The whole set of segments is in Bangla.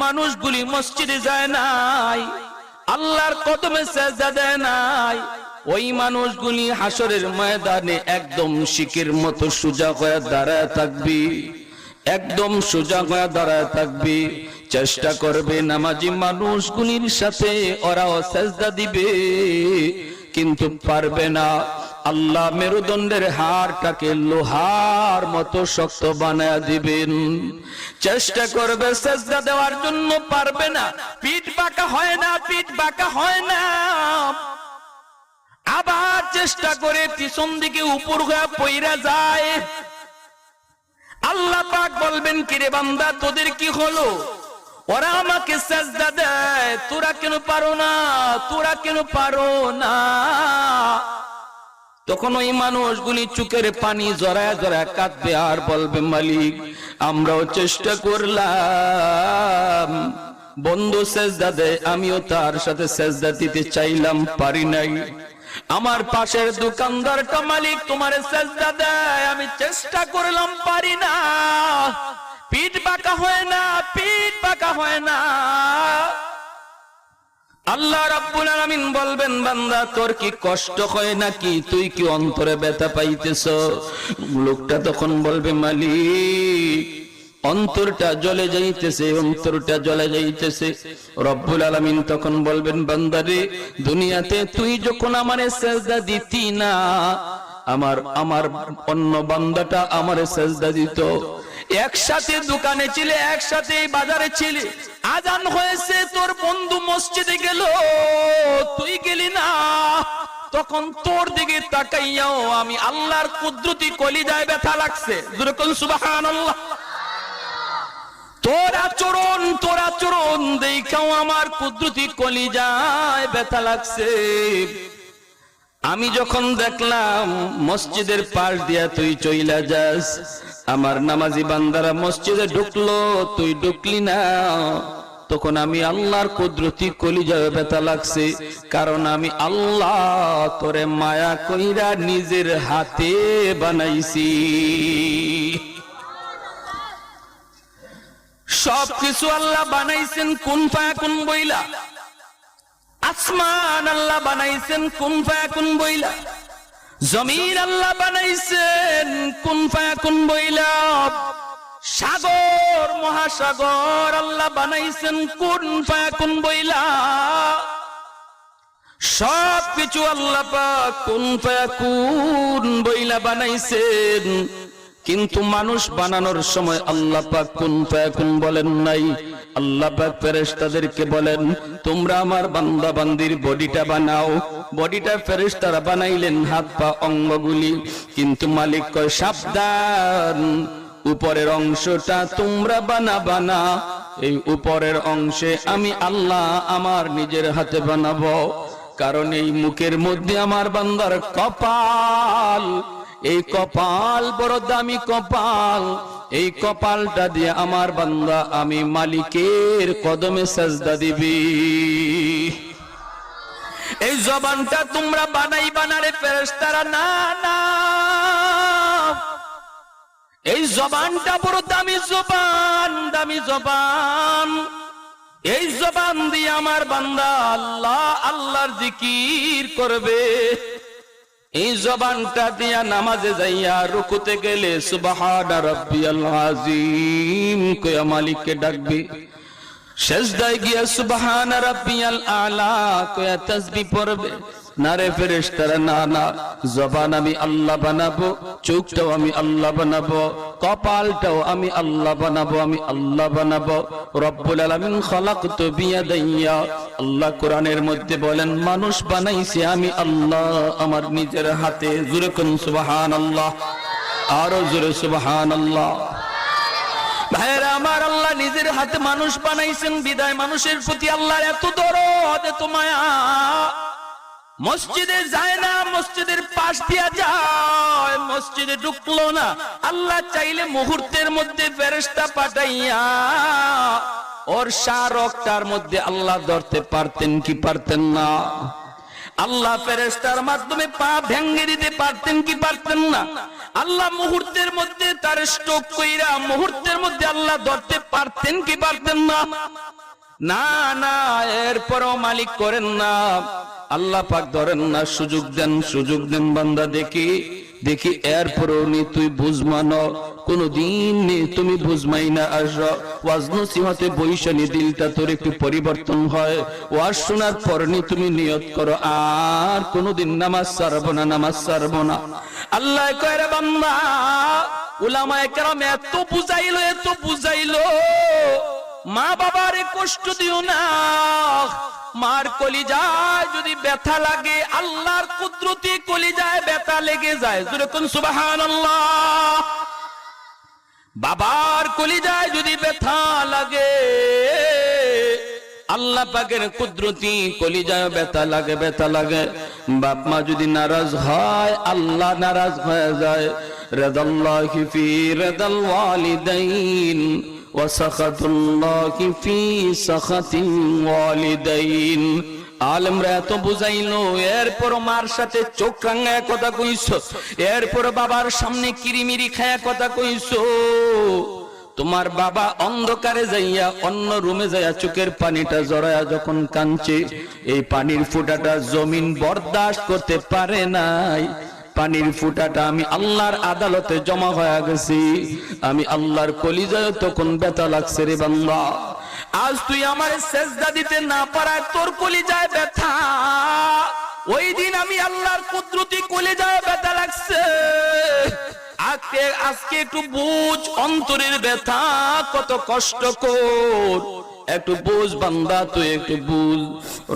মানুষগুলি মসজিদে যায় নাই, আল্লাহর কদমে সিজদা দেয় নাই, ওই মানুষগুলি হাসরের ময়দানে একদম শিকের মতো সোজা হয়ে দাঁড়ায় থাকবি, একদম সোজা হয়ে দাঁড়ায় থাকবি। চেষ্টা করবে নামাজি মানুষগুলির সাথে ওরাও সিজদা দিবে, কিন্তু পারবে না। আল্লাহ মেরুদণ্ডের হাড়টাকে লোহার মতো শক্ত বানায় দিবেন। চেষ্টা করবে সিজদা দেওয়ার জন্য, পারবে না। পিঠ বাঁকা হয় না, পিঠ বাঁকা হয় না। আবার চেষ্টা করে পিছন দিকে উপর হয়ে পইরা যায়। আল্লাহ পাক বলবেন, কিরে বান্দা, তোদের কি হলো? ওরা আমাকে সিজদা দেয়, তোরা কেন পারো না? তোরা কেন পারো না? তখন ওই মানুষগুলি চোখের পানি জড়ায় জড়ায় কাঁদবে আর বলবে, মালিক, আমরাও চেষ্টা করলাম, বন্ধু সিজদা দেয়, আমিও তার সাথে সিজদা দিতে চাইলাম, পারি নাই। আমার পাশের দোকানদারটা, মালিক, তোমার সিজদা দেয়, আমি চেষ্টা করলাম, পারি না। পিঠ বাঁকা হয় না, পিঠ বাঁকা হয় না। আল্লাহ রাব্বুল আলামিন বলবেন, বান্দা, তোর কি কষ্ট হয় নাকি? তুই কি অন্তরে ব্যথা পাইতেছ? লোকটা তখন বলবে, মালিক, অন্তরটা জ্বলে যাইতেছে, অন্তরটা জ্বলে যাইতেছে। রব্বুল আলামিন তখন বলবেন, বান্দারে, দুনিয়াতে তুই যখন আমারে সিজদা দিতি না, আমার অন্য বান্দাটা আমারে সিজদা দিত। একসাথে দোকানে ছিলে, একসাথে বাজারে ছিলে, আজান হয়েছে, তোর বন্ধু মসজিদে গেল, তুই গেলি না। তখন তোর দিকে তাকাইয়াও আমি আল্লাহর কুদরতি কলিজায় ব্যথা লাগছে। যেরকম সুবহানাল্লাহ। তোর আচরণ দেখাও আমার কুদরতি কলিজায় ব্যথা লাগছে। আমি যখন দেখলাম মসজিদের পাশ দিয়া তুই চইলা যাস, আমার নামাজি বান্দারা মসজিদে ঢুকলো, তুই ঢুকলি না, তখন আমি আল্লাহর কুদরতি কলিজায় ব্যথা লাগছে। কারণ আমি আল্লাহ তোরে মায়া কইরা নিজের হাতে বানাইছি। সবকিছু আল্লাহ বানাইছেন কুন ফায়াকুন বইলা। আসমান আল্লাহ বানাইছেন কুন ফায়াকুন বইলা, জমিন আল্লাহ বানাইছেন কুন ফায়াকুন বইলা, সাগর মহাসাগর আল্লাহ বানাইছেন কুন ফায়াকুন বইলা। সবকিছু আল্লাহ পাক কুন ফায়াকুন বইলা বানাইছেন, কিন্তু মানুষ বানানোর সময় আল্লাহ পাক কুন ফায়াকুন বলেন নাই। আল্লাহ পাক ফেরেশতাদেরকে বলেন, তোমরা আমার বান্দা বান্দির বডিটা বানাও। বডিটা ফেরেশতারা বানাইলেন, হাত পা অঙ্গগুলি, কিন্তু মালিক কয়, সাবধান, উপরের অংশটা তোমরা বানাবা না। এই উপরের অংশে আমি আল্লাহ আমার নিজের হাতে বানাবো। কারণ এই মুখের মধ্যে আমার বান্দার কপাল, এই কপাল বড় দামি কপাল। এই কপালটা দিয়ে আমার বান্দা আমি মালিকের কদমে সিজদা দিবি। এই জবানটা তোমরা বানাইবা না রে ফেরেশতারা, না না, এই জবানটা বড় দামি জবান, দামি জবান। এই জবান দিয়ে আমার বান্দা আল্লাহ আল্লাহর জিকির করবে। এই জবানটা দিয়া নামাজে যাইয়া রুকুতে গেলে সুবহান রাব্বিয়াল আযীম কইয়া মালিককে ডাকবে। সিজদায় গিয়া সুবহান রাব্বিয়াল আলা কইয়া তাসবিহ পড়বে। না রে ফেরেশতারা, না না, জবান আমি আল্লাহ বানাবো, চোখটাও আমি আল্লাহ বানাবো, কপালটাও আমি আল্লাহ বানাবো, আমি আল্লাহ বানাবো। রব্বুল আলামিন খালাকতু বিয়াদাইয়া, আল্লাহ কোরআনের মধ্যে বলেন, মানুষ বানাইছি আমি আল্লাহ আমার নিজের হাতে। জোরে কোন সুবহানাল্লাহ, আরো জোরে সুবহানাল্লাহ। ভাইরা আমার, আল্লাহ নিজের হাতে মানুষ বানাইছেন বিদায় মানুষের প্রতি আল্লাহর এত দরদ, এত মায়া। মসজিদে যায় না, মসজিদের পাশ দিয়া যায়, মসজিদে ঢুকলো না। আল্লাহ চাইলে মুহূর্তের মধ্যে ফেরেশতা পাঠাইয়া ওর শারকটার মধ্যে আল্লাহ ধরতে পারতেন কি পারতেন না? আল্লাহ ফেরেশতার মাধ্যমে পা ভেঙে দিতে পারতেন কি পারতেন না? আল্লাহ মুহূর্তের মধ্যে তার স্ট্রোক কইরা মুহূর্তের মধ্যে আল্লাহ ধরতে পারতেন কি পারতেন না? না না, এরপরও মালিক করেন না, আল্লাহ পাক ধরেন না, সুযোগ দেন বান্দা দেখি দেখি। এরপরও নি তুই বুঝমানো, কোনদিন নি তুমি বুঝমাই না। আসো ওয়াজ নসিহতে বৈশানি দিলটা তোর একটু পরিবর্তন হয়। ওয়াজ শোনার পর নি তুমি নিয়ত করো আর কোনদিন নামাজ ছাড়বো না, নামাজ ছাড়বো না। আল্লাহ কয় রে বান্দা, উলামায়ে কেরাম এত বুঝাইলো, মা বাবারে কষ্ট দিও না। মার কলিজায় যদি ব্যথা লাগে, আল্লাহর কুদরতি কলিজায় ব্যথা লেগে যায়, জোরে কোন সুবহানাল্লাহ। বাবার কলিজায় যদি ব্যথা লাগে, আল্লাহ পাকের কুদরতি কলিজায় ব্যথা লাগে। বাপ মা যদি নারাজ হয়, আল্লাহ নারাজ হয়ে যায়। রাদাল্লাহি ফি রাদাল ওয়ালিদাইন ওয়া সাখাতুল্লাহি ফি সাখাতিল ওয়ালিদাইন। আলেমরা এত বুঝাইলো, এরপর মার সাথে চোখ রাঙায় কথা কইছো, এরপর বাবার সামনে কিরিমিরি খায়া কথা কইছো। তোমার বাবা অন্ধকারে যাইয়া অন্য রুমে যাইয়া চোখের পানিটা জড়ায়া যখন কাঁদছে, এই পানির ফোঁটাটা জমিন বরদাস্ত করতে পারে নাই। পানির ফোঁটাটা আমি আল্লাহর আদালতে জমা হয়ে গেছি, আমি আল্লাহর কলিজায় তখন ব্যথা লাগছে রে বান্দা। আজ তুই আমার সেজদা দিতে না পারায় তোর কলিজায় ব্যথা, ওই দিন আমি আল্লাহর কুদরতি কলিজায় ব্যথা লাগছে। আজকে একটু বুঝ অন্তরের ব্যথা কত কষ্টকর, একটু বুঝ বান্দা, তুই একটু বুঝ।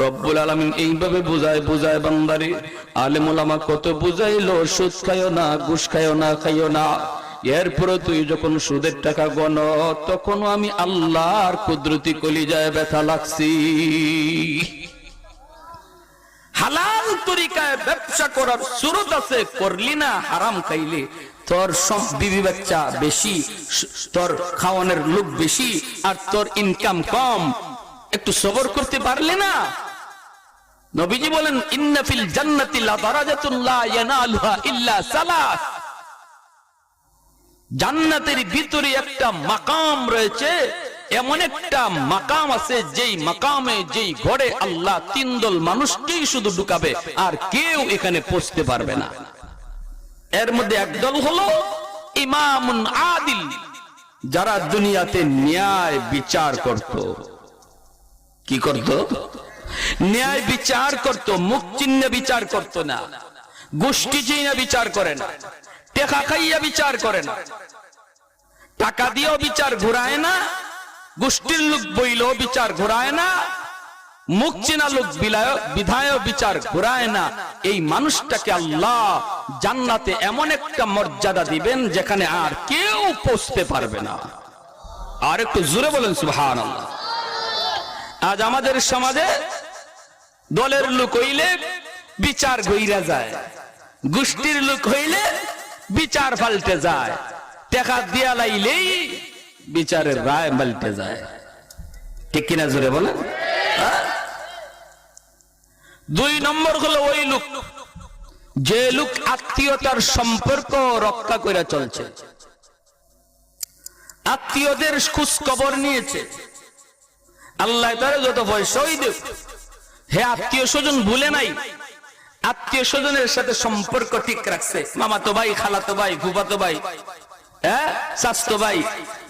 রব্বুল আলামিন এইভাবে বুঝায় বান্দারে। আলেম ওলামা কত বুঝাইলো, সুদ খাইও না, ঘুষ খাইও না। এরপরে তুই যখন সুদের টাকা গণ, তখনও আমি আল্লাহর কুদরতি কলিজায় ব্যথা লাগছি। হালাল তরিকায় ব্যবসা করার সুরত আছে, করলি না হারাম খাইলে তোর সব বিবি বাচ্চা বেশি, তোর খাওয়ানোর লোক বেশি, আর তোর ইনকাম কম, একটু সবর করতে পারলে না? নবীজি বলেন, ইন্না ফিল জান্নাতি লা দারাজাতুন লা ইয়ানালুহা ইল্লা সালাস। জান্নাতের ভিতরে একটা মাকাম রয়েছে, এমন একটা মাকাম আছে যেই মাকামে, যেই ঘরে আল্লাহ তিন দল মানুষকেই শুধু ঢুকাবে, আর কেউ এখানে পৌঁছতে পারবে না। এর মধ্যে একদল হলো ইমামুন আদিল, যারা দুনিয়াতে ন্যায় বিচার করত। কি করত? ন্যায় বিচার করত, মুখ চিহ্নে বিচার করত না, গোষ্ঠী চিহ্নে বিচার করে না, টাকা খাইয়া বিচার করে না, টাকা দিয়েও বিচার ঘুরায় না, গোষ্ঠীর লোক বইলেও বিচার ঘুরায় না, মুখ চিনা লোক বিধায় বিচার ঘুরায় না। এই মানুষটাকে আল্লাহ জান্নাতে এমন একটা মর্যাদা দিবেন যেখানে আর কেউ পৌঁছতে পারবে না। আর একটু জোরে বলেন সুবহানাল্লাহ। আজ আমাদের সমাজে দলের লোক হইলে বিচার গইরা যায়, গোষ্ঠীর লোক হইলে বিচার পাল্টে যায়, টাকা দিয়া লাইলেই বিচারের রায় পাল্টে যায়। ঠিক কিনা জোরে বলেন? দুই নম্বর হলো ওই লোক, যে লোক আত্মীয়তার সম্পর্ক রক্ষা করে চলছে, আত্মীয়দের খোঁজ খবর নিয়েছে। আল্লাহ তার যত পয়সাই দেব, হে আত্মীয় স্বজন ভুলে নাই, আত্মীয় স্বজনের সাথে সম্পর্ক ঠিক রাখছে। মামাতো ভাই, খালাতো ভাই, ফুফাতো ভাই, স্বাস্থ্য ভাই,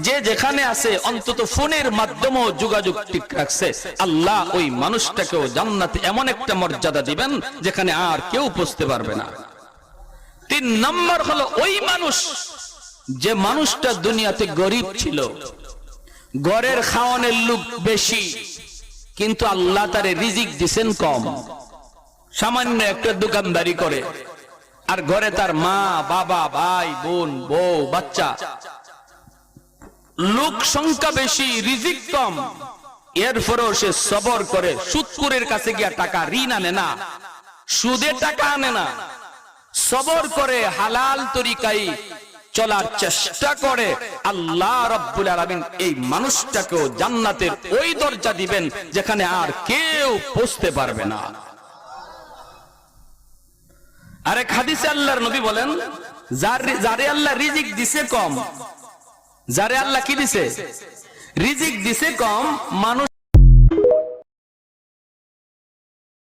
যে যেখানে আছে অন্তত ফোনের মাধ্যমেও যোগাযোগ ঠিক রাখছে। আল্লাহ ওই মানুষটাকেও জান্নাতে এমন একটা মর্যাদা দিবেন যেখানে আর কেউ পৌঁছতে পারবে না। তিন নম্বর হলো ওই মানুষ, যে মানুষটা দুনিয়াতে গরিব ছিল, ঘরের খাওয়ানোর লোক বেশি, কিন্তু আল্লাহ তারে রিজিক দিছেন কম, সামান্য একটা দোকানদারি করে, আর ঘরে তার মা, বাবা, ভাই, বোন, বউ, বাচ্চা, লোক সংখ্যা বেশি, রিজিক কম, এরপরেও সে সবর করে, সুদখোরের কাছে গিয়া টাকা ঋণ আনে না, সুদে টাকা আনে না, সবর করে হালাল তরিকায় চলার চেষ্টা করে। আল্লাহ রাব্বুল আলামিন এই মানুষটাকেও জান্নাতের ওই দরজা দিবেন যেখানে আর কেউ পৌঁছতে পারবে না। আরে হাদিসে আল্লাহর নবী বলেন, যারে আল্লাহ রিজিক দিছে কম, যারে আল্লাহ কি দিছে রিজিক দিছে কম, মানুষ